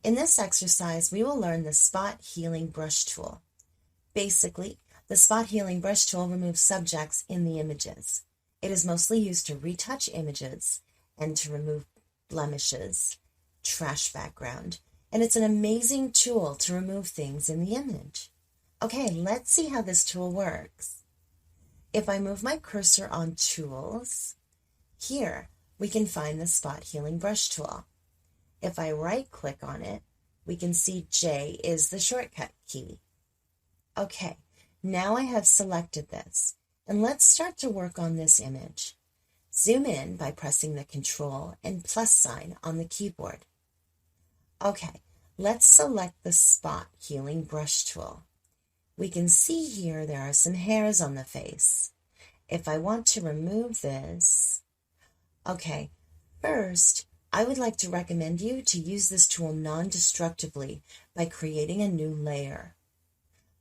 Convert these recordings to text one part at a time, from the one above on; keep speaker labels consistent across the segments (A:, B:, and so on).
A: In this exercise, we will learn the Spot Healing Brush Tool. Basically, the Spot Healing Brush Tool removes subjects in the images. It is mostly used to retouch images and to remove blemishes, trash background, and it's an amazing tool to remove things in the image. Okay, let's see how this tool works. If I move my cursor on Tools, here we can find the Spot Healing Brush Tool. If I right-click on it, we can see J is the shortcut key. Okay, now I have selected this, and let's start to work on this image. Zoom in by pressing the Control and plus sign on the keyboard. Okay, let's select the Spot Healing Brush Tool. We can see here there are some hairs on the face. If I want to remove this, okay, first, I would like to recommend you to use this tool non-destructively by creating a new layer.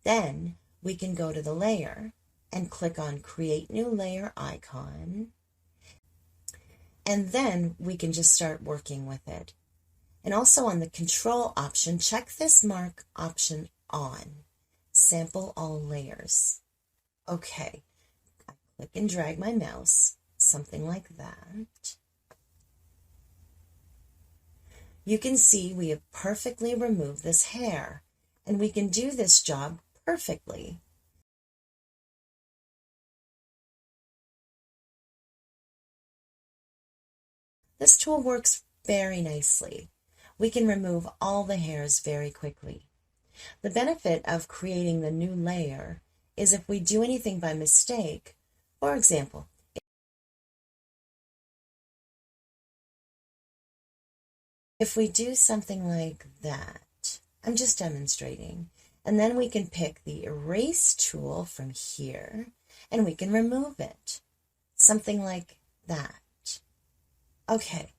A: Then we can go to the layer and click on Create New Layer icon, and then we can just start working with it. And also on the Control option, check this mark option on, Sample All Layers. Okay, I click and drag my mouse, something like that. You can see we have perfectly removed this hair, and we can do this job perfectly. This tool works very nicely. We can remove all the hairs very quickly. The benefit of creating the new layer is if we do anything by mistake, for example, if we do something like that, I'm just demonstrating, and then we can pick the Erase tool from here, and we can remove it. Something like that. Okay,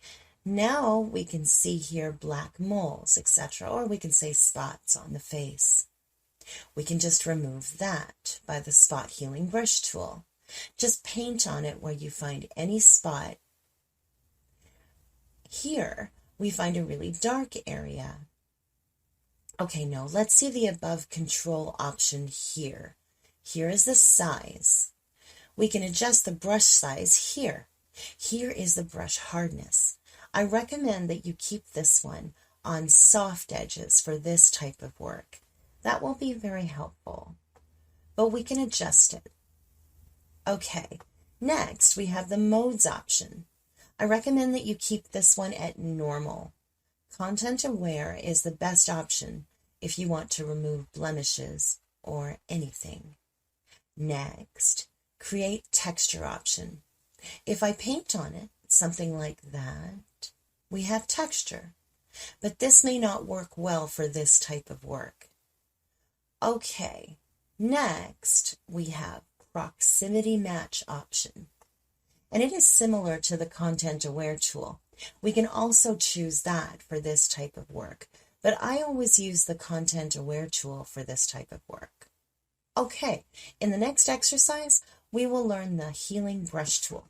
A: now we can see here black moles, etc., or we can say spots on the face. We can just remove that by the Spot Healing Brush tool. Just paint on it where you find any spot. Here, we find a really dark area. Okay, no, let's see the above Control option here. Here is the size. We can adjust the brush size here. Here is the brush hardness. I recommend that you keep this one on soft edges for this type of work. That will be very helpful, but we can adjust it. Okay, next we have the Modes option. I recommend that you keep this one at normal. Content Aware is the best option if you want to remove blemishes or anything. Next, Create Texture option. If I paint on it, something like that, we have texture, but this may not work well for this type of work. Okay, next we have Proximity Match option, and it is similar to the Content Aware tool. We can also choose that for this type of work, but I always use the Content Aware tool for this type of work. Okay, in the next exercise, we will learn the Healing Brush tool.